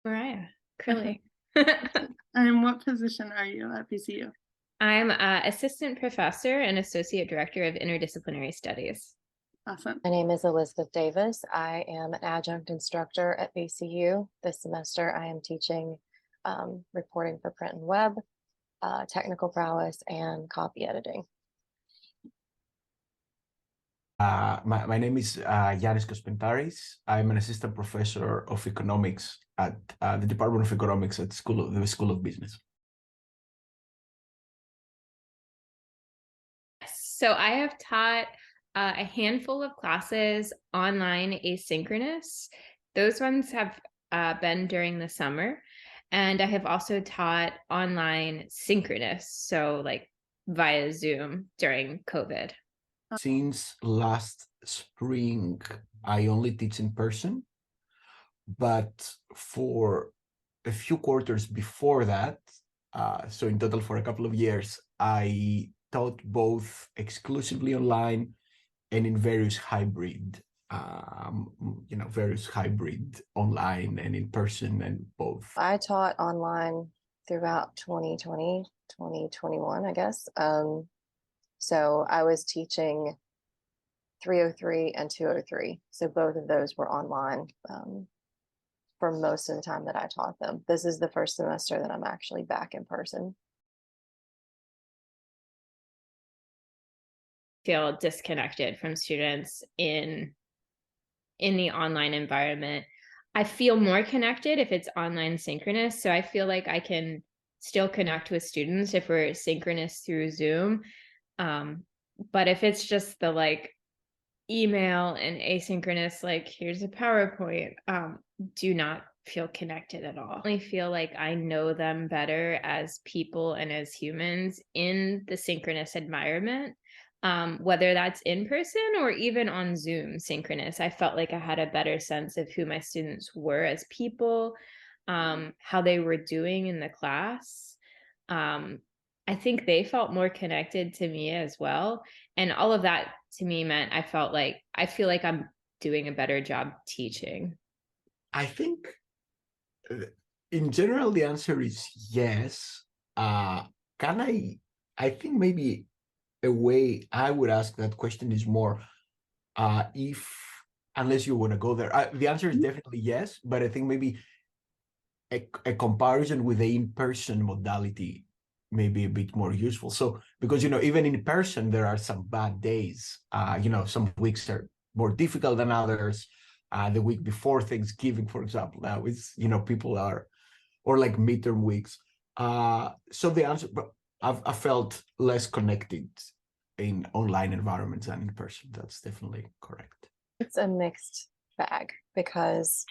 Mariah, Curly. And what position are you at BCU? I'm assistant professor and associate director of interdisciplinary studies. Awesome. My name is Elizabeth Davis. I am an adjunct instructor at BCU. This semester, I am teaching reporting for print and web, technical prowess, and copy editing. My name is Yanis Kospentaris. I'm an assistant professor of economics at the Department of Economics at the School of Business. So I have taught a handful of classes online asynchronous. Those ones have been during the summer. And I have also taught online synchronous, so like via Zoom during COVID. Since last spring, I only teach in person, but for a few quarters before that, so in total for a couple of years, I taught both exclusively online and in various hybrid, various hybrid online and in person and both. I taught online throughout 2020, 2021, I guess. So I was teaching 303 and 203. So both of those were online for most of the time that I taught them. This is the first semester that I'm actually back in person. Feel disconnected from students in the online environment. I feel more connected if it's online synchronous. So I feel like I can still connect with students if we're synchronous through Zoom. But if it's just the like email and asynchronous, like here's a PowerPoint, do not feel connected at all. I feel like I know them better as people and as humans in the synchronous environment. Whether that's in person or even on Zoom synchronous, I felt like I had a better sense of who my students were as people, how they were doing in the class. I think they felt more connected to me as well. And all of that to me meant I feel like I'm doing a better job teaching. I think in general, the answer is yes. I think maybe a way I would ask that question is more unless you want to go there. The answer is definitely yes, but I think maybe a comparison with the in-person modality may be a bit more useful. So, because, even in person, there are some bad days. Some weeks are more difficult than others. The week before Thanksgiving, for example, now it's, people are, or like midterm weeks. So the answer, but I felt less connected in online environments than in person. That's definitely correct. It's a mixed bag because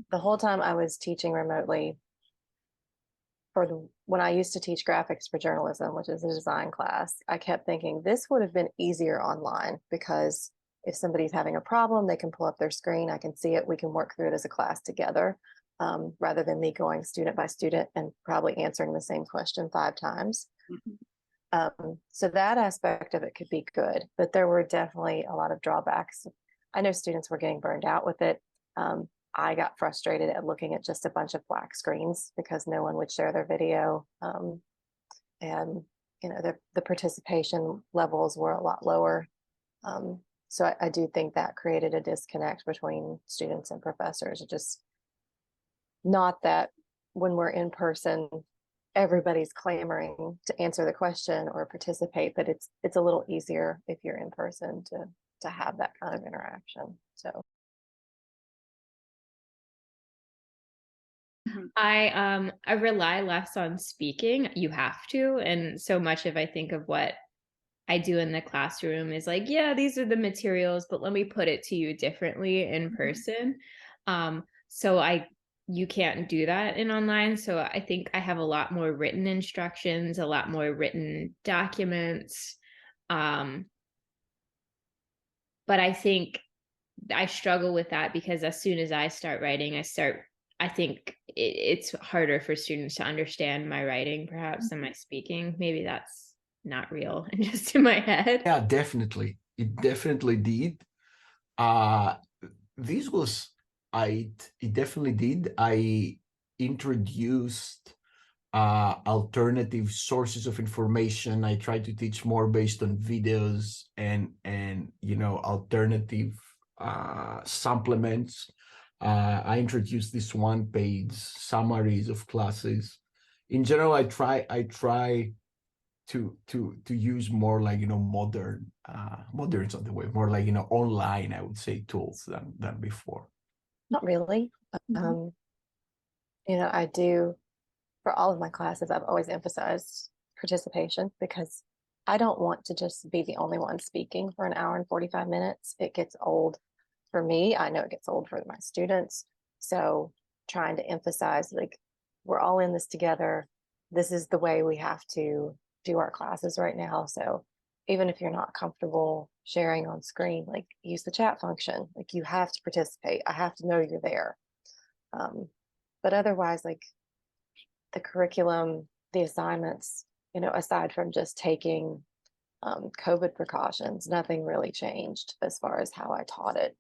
the whole time I was teaching remotely when I used to teach graphics for journalism, which is a design class, I kept thinking this would have been easier online because if somebody's having a problem, they can pull up their screen, I can see it, we can work through it as a class together, rather than me going student by student and probably answering the same question 5 times. So that aspect of it could be good, but there were definitely a lot of drawbacks. I know students were getting burned out with it. I got frustrated at looking at just a bunch of black screens because no one would share their video. And the participation levels were a lot lower. So I do think that created a disconnect between students and professors. Just not that when we're in person, everybody's clamoring to answer the question or participate, but it's a little easier if you're in person to have that kind of interaction. So I rely less on speaking. You have to, and so much of I think of what I do in the classroom is like, yeah, these are the materials, but let me put it to you differently in person. So you can't do that in online. So I think I have a lot more written instructions, a lot more written documents. But I think I struggle with that because as soon as I start writing, I think it's harder for students to understand my writing perhaps than my speaking. Maybe that's not real and just in my head. Yeah, definitely. It definitely did. This was it definitely did. I introduced alternative sources of information. I tried to teach more based on videos and alternative supplements. I introduced this one-page summaries of classes. In general, I try to use more like modern modern's not the way, more like online, I would say, tools than before. Not really. Mhm. I do, for all of my classes, I've always emphasized participation because I don't want to just be the only one speaking for an hour and 45 minutes. It gets old for me. I know it gets old for my students. So trying to emphasize, like, we're all in this together. This is the way we have to do our classes right now. So even if you're not comfortable sharing on screen, like, use the chat function. Like, you have to participate. I have to know you're there. But otherwise, like, the curriculum, the assignments, aside from just taking COVID precautions, nothing really changed as far as how I taught it.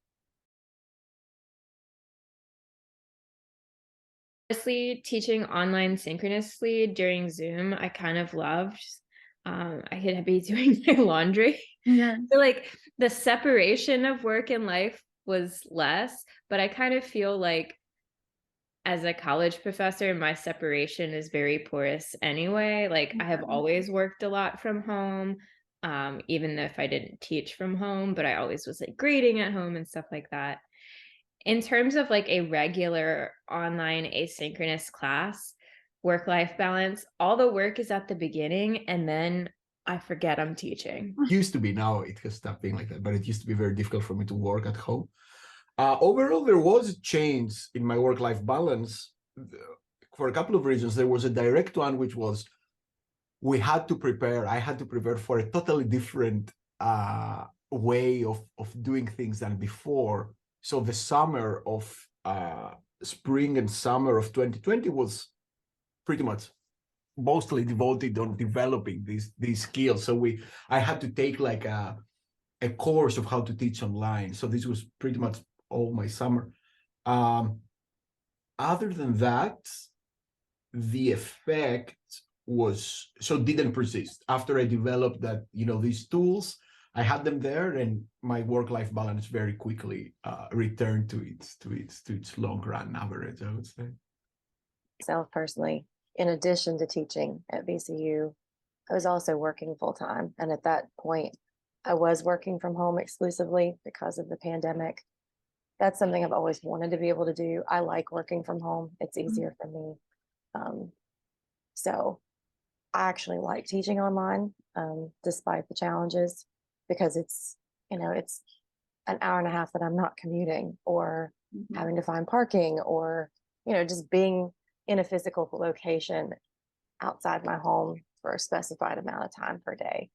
Honestly, teaching online synchronously during Zoom, I kind of loved. I could be doing my laundry. Yeah. So like the separation of work and life was less, but I kind of feel like as a college professor, my separation is very porous anyway. Like I have always worked a lot from home, even if I didn't teach from home, but I always was like grading at home and stuff like that. In terms of like a regular online asynchronous class, work-life balance, all the work is at the beginning and then I forget I'm teaching. Used to be, now it has stopped being like that, but it used to be very difficult for me to work at home. Overall, there was a change in my work-life balance for a couple of reasons. There was a direct one, which was I had to prepare for a totally different way of doing things than before. So the summer of spring and summer of 2020 was pretty much mostly devoted on developing these skills. So I had to take like a course of how to teach online. So this was pretty much all my summer. Other than that, the effect didn't persist. After I developed that, these tools, I had them there, and my work-life balance very quickly returned to its long-run average, I would say. Myself personally, in addition to teaching at VCU, I was also working full-time. And at that point, I was working from home exclusively because of the pandemic. That's something I've always wanted to be able to do. I like working from home. It's easier for me. So I actually like teaching online, despite the challenges, because it's an hour and a half that I'm not commuting or having to find parking or, just being in a physical location outside my home for a specified amount of time per day,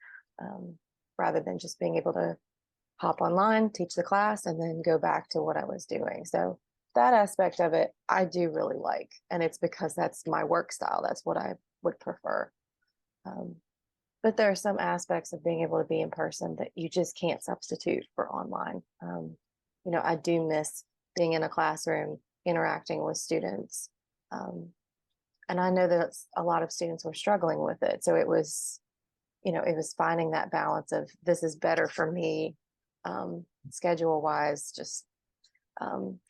rather than just being able to hop online, teach the class, and then go back to what I was doing. So that aspect of it, I do really like. And it's because that's my work style. That's what I would prefer. But there are some aspects of being able to be in person that you just can't substitute for online. I do miss being in a classroom, interacting with students. And I know that a lot of students were struggling with it. So it was finding that balance of, this is better for me, schedule wise, just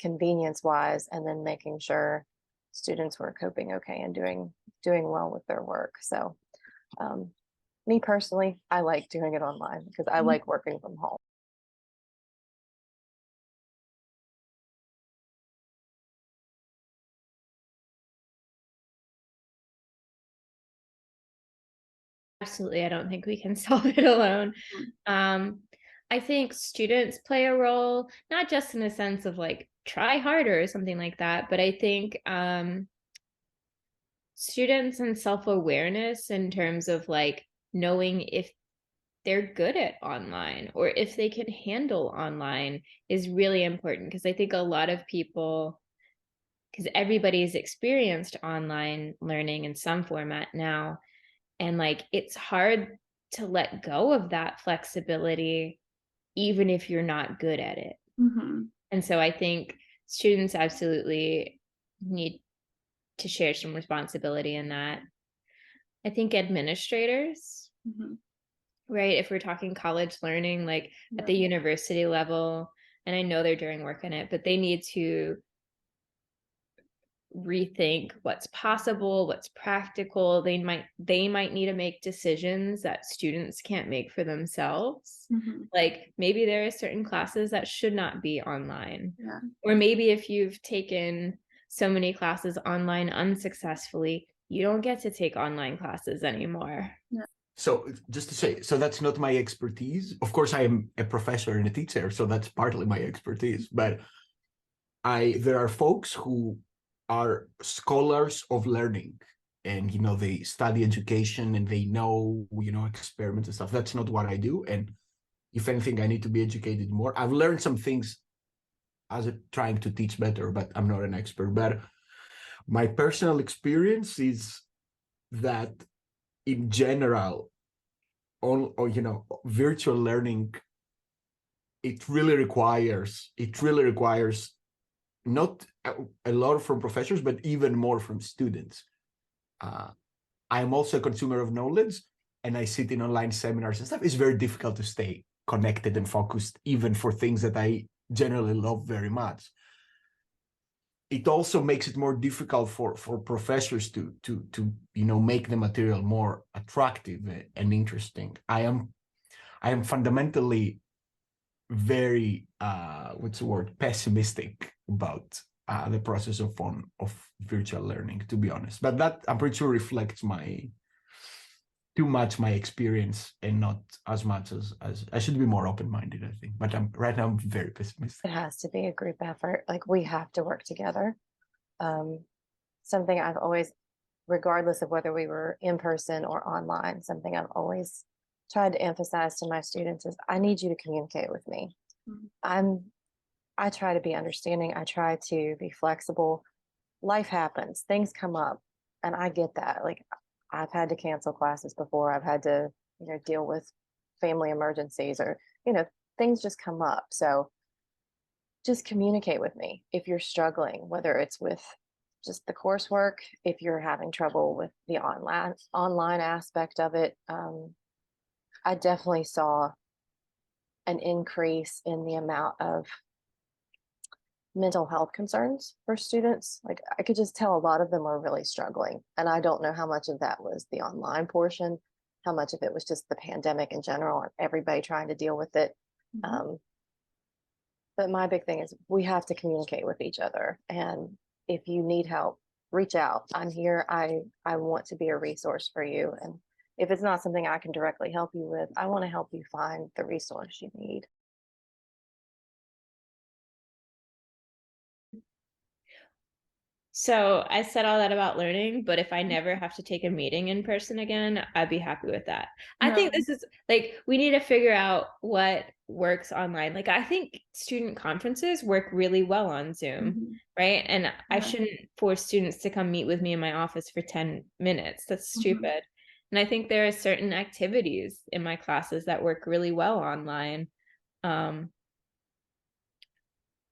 convenience wise, and then making sure students were coping okay and doing well with their work. So me personally, I like doing it online because I like working from home. Absolutely. I don't think we can solve it alone. I think students play a role, not just in the sense of like try harder or something like that, but I think students and self-awareness in terms of like knowing if they're good at online or if they can handle online is really important, because I think a lot of people, because everybody's experienced online learning in some format now, and like it's hard to let go of that flexibility even if you're not good at it. And so I think students absolutely need to share some responsibility in that. I think administrators, right? If we're talking college learning, like at the university level, and I know they're doing work in it, but they need to rethink what's possible, what's practical. They might need to make decisions that students can't make for themselves. Like maybe there are certain classes that should not be online. Or maybe if you've taken so many classes online unsuccessfully, you don't get to take online classes anymore. So just to say, so that's not my expertise. Of course, I am a professor and a teacher, so that's partly my expertise. But there are folks who are scholars of learning, and they study education and they know experiments and stuff. That's not what I do, and if anything, I need to be educated more. I've learned some things as trying to teach better, but I'm not an expert. But my personal experience is that in general, virtual learning, it really requires not a lot from professors, but even more from students. I am also a consumer of knowledge, and I sit in online seminars and stuff. It's very difficult to stay connected and focused, even for things that I generally love very much. It also makes it more difficult for professors to make the material more attractive and interesting. I am fundamentally very pessimistic about the process of virtual learning, to be honest. But that, I'm pretty sure, reflects too much my experience, and not as much as I should be more open-minded, I think. But right now I'm very pessimistic. It has to be a group effort. Like, we have to work together. Something I've always, regardless of whether we were in person or online, something I've always tried to emphasize to my students is, I need you to communicate with me. I try to be understanding. I try to be flexible. Life happens, things come up, and I get that. Like, I've had to cancel classes before. I've had to, deal with family emergencies, or, things just come up. So just communicate with me if you're struggling, whether it's with just the coursework, if you're having trouble with the online aspect of it. I definitely saw an increase in the amount of mental health concerns for students. Like, I could just tell a lot of them are really struggling. And I don't know how much of that was the online portion, how much of it was just the pandemic in general and everybody trying to deal with it. But my big thing is, we have to communicate with each other. And if you need help, reach out. I'm here. I want to be a resource for you. And if it's not something I can directly help you with, I want to help you find the resource you need. So I said all that about learning, but if I never have to take a meeting in person again, I'd be happy with that. I think this is like, we need to figure out what works online. Like, I think student conferences work really well on Zoom, right? And I shouldn't force students to come meet with me in my office for 10 minutes. That's stupid. And I think there are certain activities in my classes that work really well online.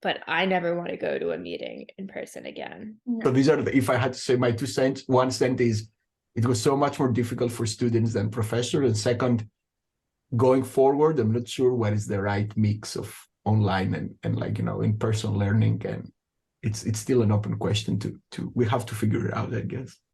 But I never want to go to a meeting in person again. So these are if I had to say my 2 cents, 1 cent is, it was so much more difficult for students than professors. And second, going forward, I'm not sure what is the right mix of online and like, in-person learning. And it's still an open question to we have to figure it out, I guess.